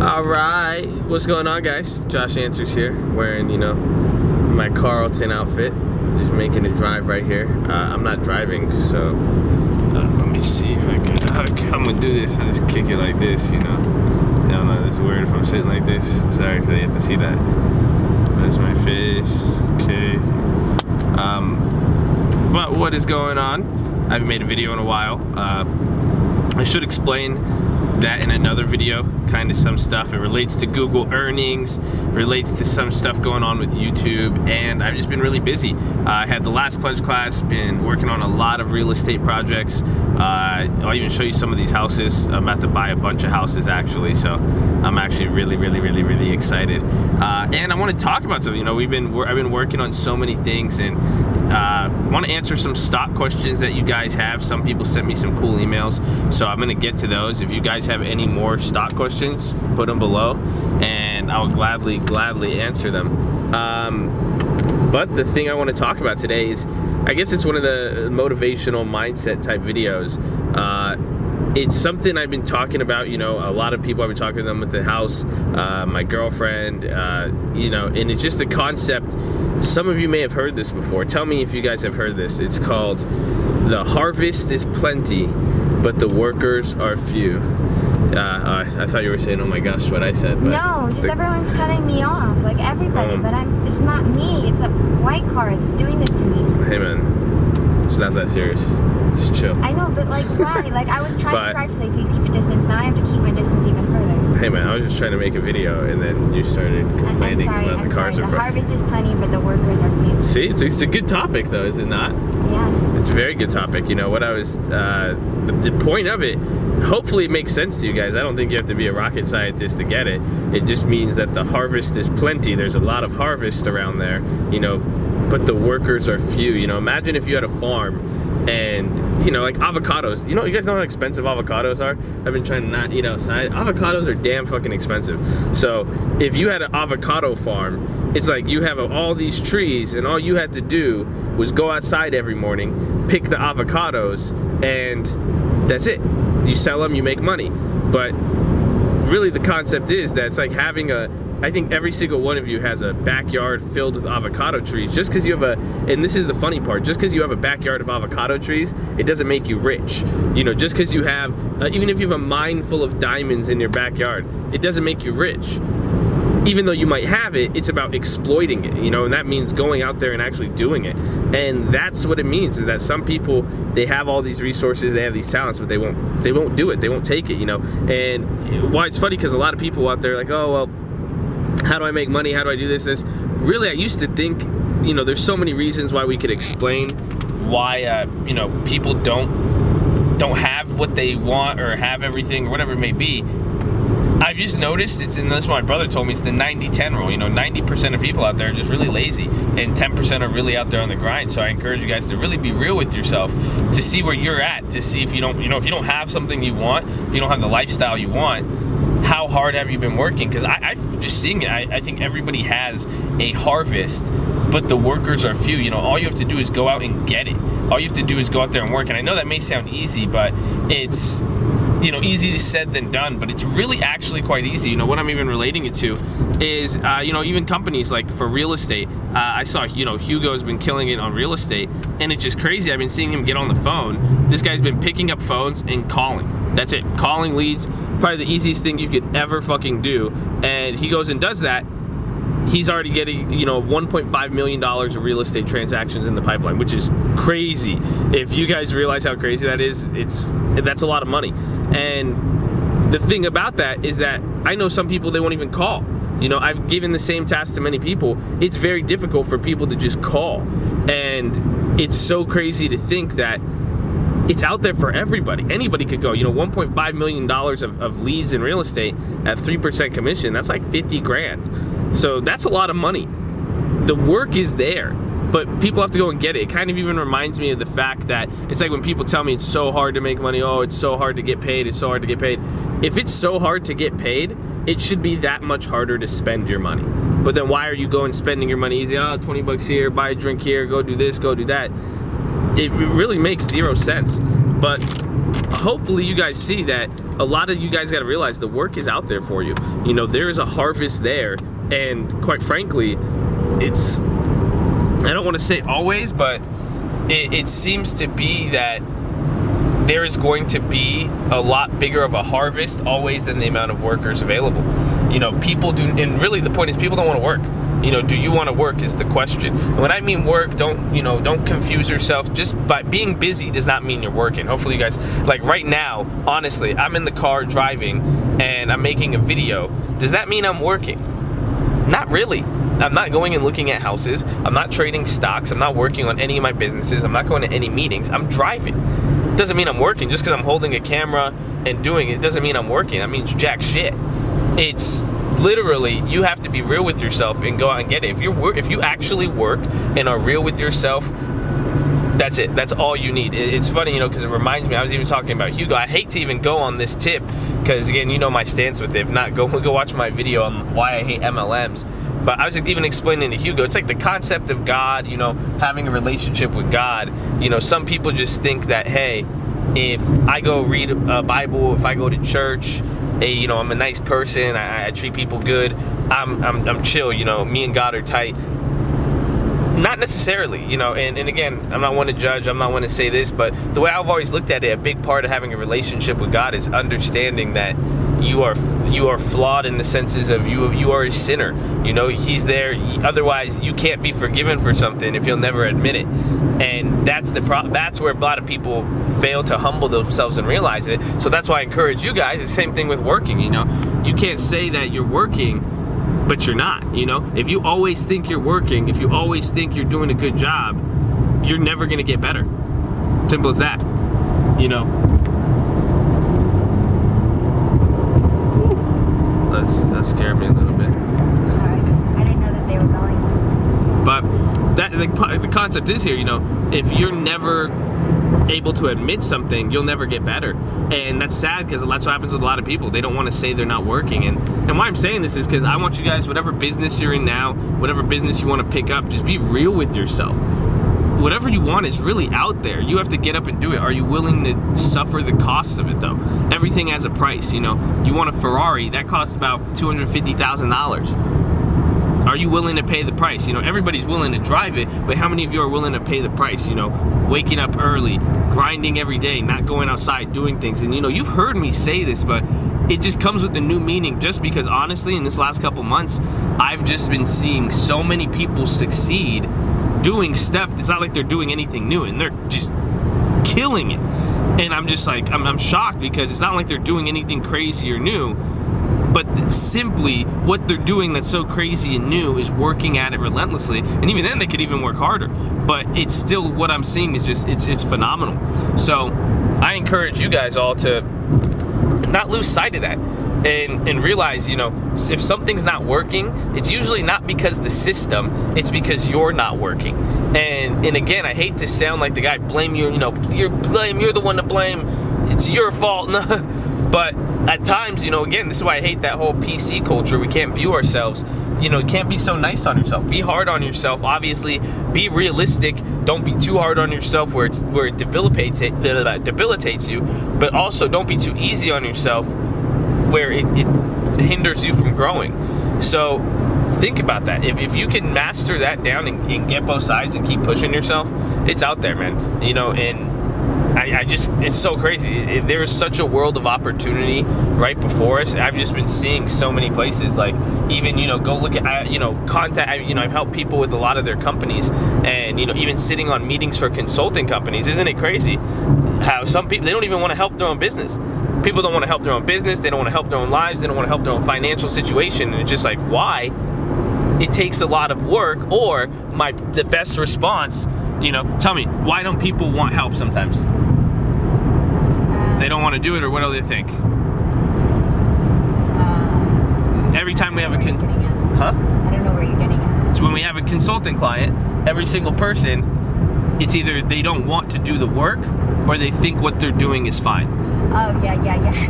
Alright, what's going on, guys? Josh Answers here, wearing, my Carlton outfit. Just making a drive right here. I'm not driving, so let me see if I can. I'm gonna do this. I just kick it like this, I don't know, this is weird if I'm sitting like this. Sorry if they have to see that. That's my face, okay. But what is going on? I haven't made a video in a while. I should explain that in another video, kind of some stuff. It relates to Google earnings, relates to some stuff going on with YouTube, and I've just been really busy. I had the last pledge class, been working on a lot of real estate projects. I'll even show you some of these houses. I'm about to buy a bunch of houses actually, so I'm actually really excited. And I want to talk about something. I've been working on so many things, and want to answer some stock questions that you guys have. Some people sent me some cool emails, so I'm gonna get to those. If you guys have any more stock questions, put them below and I'll gladly answer them. But the thing I want to talk about today is, I guess it's one of the motivational mindset type videos. It's something I've been talking about, a lot of people I've been talking to them with the house, my girlfriend, and it's just a concept. Some of you may have heard this before. Tell me if you guys have heard this. It's called, the harvest is plenty, but the workers are few. I thought you were saying, oh my gosh, what I said. But no, just everyone's cutting me off, like everybody, but it's not me, it's a white car that's doing this to me. Hey man, it's not that serious. Just chill. I know, but like why? Like I was trying to drive safely, keep a distance, now I have to keep my distance even further. Hey man, I was just trying to make a video and then you started complaining about the cars. The harvest is plenty, but the workers are few. See, it's a good topic though, is it not? Yeah. It's a very good topic. What I was, the point of it, hopefully it makes sense to you guys. I don't think you have to be a rocket scientist to get it. It just means that the harvest is plenty. There's a lot of harvest around there, but the workers are few. Imagine if you had a farm and, like avocados. You guys know how expensive avocados are? I've been trying to not eat outside. Avocados are damn fucking expensive. So if you had an avocado farm, it's like you have all these trees and all you had to do was go outside every morning, pick the avocados, and that's it. You sell them, you make money. But really the concept is that it's like having I think every single one of you has a backyard filled with avocado trees. Just because you have and this is the funny part, just because you have a backyard of avocado trees, it doesn't make you rich. Just because you have, even if you have a mine full of diamonds in your backyard, it doesn't make you rich. Even though you might have it, it's about exploiting it, and that means going out there and actually doing it. And that's what it means, is that some people, they have all these resources, they have these talents, but they won't do it, they won't take it, And why it's funny, because a lot of people out there are like, oh, well, how do I make money? How do I do this? Really, I used to think, there's so many reasons why we could explain why, people don't have what they want or have everything or whatever it may be. I've just noticed and that's what my brother told me, it's the 90-10 rule. 90% of people out there are just really lazy and 10% are really out there on the grind. So I encourage you guys to really be real with yourself, to see where you're at, to see if you don't, if you don't have something you want, if you don't have the lifestyle you want, how hard have you been working? Because I've just seeing it, I think everybody has a harvest, but the workers are few. All you have to do is go out and get it. All you have to do is go out there and work. And I know that may sound easy, but it's, easy said than done, but it's really actually quite easy. What I'm even relating it to is, even companies like for real estate. I saw, Hugo's been killing it on real estate, and it's just crazy. I've been seeing him get on the phone. This guy's been picking up phones and calling. That's it, calling leads, probably the easiest thing you could ever fucking do. And he goes and does that. He's already getting, $1.5 million of real estate transactions in the pipeline, which is crazy. If you guys realize how crazy that is, that's a lot of money. And the thing about that is that I know some people, they won't even call. I've given the same task to many people. It's very difficult for people to just call. And it's so crazy to think that it's out there for everybody. Anybody could go. $1.5 million of leads in real estate at 3% commission, that's like 50 grand. So that's a lot of money. The work is there, but people have to go and get it. It kind of even reminds me of the fact that it's like when people tell me it's so hard to make money, oh, it's so hard to get paid, it's so hard to get paid. If it's so hard to get paid, it should be that much harder to spend your money. But then why are you going spending your money easy? Oh, 20 bucks here, buy a drink here, go do this, go do that. It really makes zero sense. But hopefully you guys see that a lot of you guys got to realize the work is out there for you. You know, there is a harvest there, and quite frankly, it's, I don't want to say always, but it seems to be that there is going to be a lot bigger of a harvest always than the amount of workers available. You know, people do, and really the point is people don't want to work. You know, do you want to work is the question. And when I mean work, don't confuse yourself. Just by being busy does not mean you're working. Hopefully you guys, like right now, honestly, I'm in the car driving and I'm making a video. Does that mean I'm working? Not really. I'm not going and looking at houses. I'm not trading stocks. I'm not working on any of my businesses. I'm not going to any meetings. I'm driving. Doesn't mean I'm working. Just because I'm holding a camera and doing it doesn't mean I'm working. That means jack shit. It's literally, you have to be real with yourself and go out and get it. If you actually work and are real with yourself, that's it. That's all you need. It's funny, you know, because it reminds me, I was even talking about Hugo. I hate to even go on this tip because, again, you know my stance with it. If not, go watch my video on why I hate MLMs. But I was even explaining to Hugo, it's like the concept of God, you know, having a relationship with God. You know, some people just think that, hey, if I go read a Bible, if I go to church, hey, you know, I'm a nice person, I treat people good, I'm chill, you know, me and God are tight. Not necessarily, you know, and again, I'm not one to judge, I'm not one to say this, but the way I've always looked at it, a big part of having a relationship with God is understanding that you are flawed in the senses of you are a sinner. You know, He's there. Otherwise, you can't be forgiven for something if you'll never admit it. And that's where a lot of people fail to humble themselves and realize it. So that's why I encourage you guys. It's the same thing with working. You know, you can't say that you're working, but you're not. You know, if you always think you're working, if you always think you're doing a good job, you're never gonna get better. Simple as that. You know. That scared me a little bit. Sorry, I didn't know that they were going. But that the concept is here, you know, if you're never able to admit something, you'll never get better. And that's sad because that's what happens with a lot of people. They don't want to say they're not working. And why I'm saying this is because I want you guys, whatever business you're in now, whatever business you want to pick up, just be real with yourself. Whatever you want is really out there. You have to get up and do it. Are you willing to suffer the costs of it though? Everything has a price, you know. You want a Ferrari, that costs about $250,000. Are you willing to pay the price? You know, everybody's willing to drive it, but how many of you are willing to pay the price? You know, waking up early, grinding every day, not going outside, doing things. And you know, you've heard me say this, but it just comes with a new meaning just because honestly, in this last couple months, I've just been seeing so many people succeed doing stuff. It's not like they're doing anything new and they're just killing it. And I'm just like, I'm shocked because it's not like they're doing anything crazy or new, but simply what they're doing that's so crazy and new is working at it relentlessly. And even then they could even work harder, but it's still, what I'm seeing is just, it's phenomenal. So I encourage you guys all to not lose sight of that. And realize, you know, if something's not working, it's usually not because of the system, it's because you're not working. And again, I hate to sound like the guy, blame you, you know, you're the one to blame, it's your fault. But at times, you know, again, this is why I hate that whole PC culture. We can't view ourselves, you know, can't be so nice on yourself. Be hard on yourself, obviously, be realistic. Don't be too hard on yourself where it debilitates you, but also don't be too easy on yourself where it hinders you from growing. So think about that. If you can master that down and get both sides and keep pushing yourself, it's out there, man. You know, and I just, it's so crazy. There is such a world of opportunity right before us. I've just been seeing so many places, like even, you know, go look at, you know, contact, you know, I've helped people with a lot of their companies, and, you know, even sitting on meetings for consulting companies. Isn't it crazy how some people, they don't even want to help their own business. People don't want to help their own business. They don't want to help their own lives. They don't want to help their own financial situation. And it's just like, why? It takes a lot of work. Or the best response, you know, tell me, why don't people want help sometimes? They don't want to do it, or what do they think? Every time we have I don't know where you're getting at. So when we have a consulting client, every single person, it's either they don't want to do the work or they think what they're doing is fine. Oh, yeah.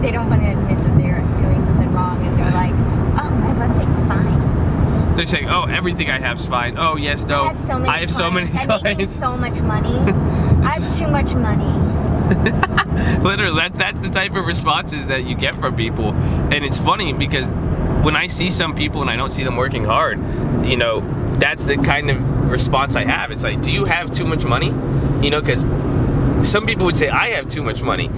They don't want to admit that they're doing something wrong, and they're like, oh, my website's fine. They're saying, oh, everything I have's fine. Oh, yes, no. I have so many clients. I'm making so much money. I have too much money. Literally, that's the type of responses that you get from people. And it's funny because when I see some people and I don't see them working hard, you know, that's the kind of response I have. It's like, do you have too much money? You know, because some people would say I have too much money,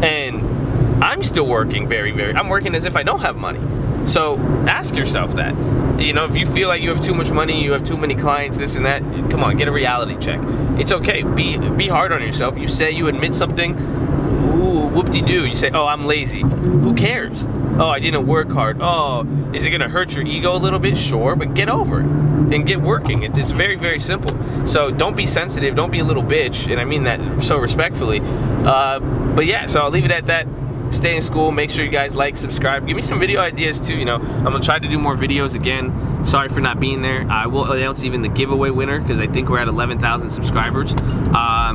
and I'm still working I'm working as if I don't have money. So ask yourself that. You know, if you feel like you have too much money, you have too many clients, this and that, come on, get a reality check. It's okay. Be hard on yourself. You say you admit something, ooh, whoop-de-doo. You say, oh, I'm lazy. Who cares? Oh, I didn't work hard. Oh, is it going to hurt your ego a little bit? Sure, but get over it and get working. It's very, very simple. So don't be sensitive. Don't be a little bitch. And I mean that so respectfully. But yeah, so I'll leave it at that. Stay in school. Make sure you guys like, subscribe. Give me some video ideas too. You know, I'm gonna try to do more videos again. Sorry for not being there. I will announce even the giveaway winner because I think we're at 11,000 subscribers. I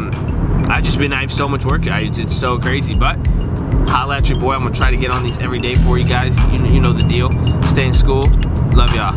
have so much work. It's so crazy, but holla at your boy. I'm gonna try to get on these every day for you guys. You know the deal. Stay in school. Love y'all.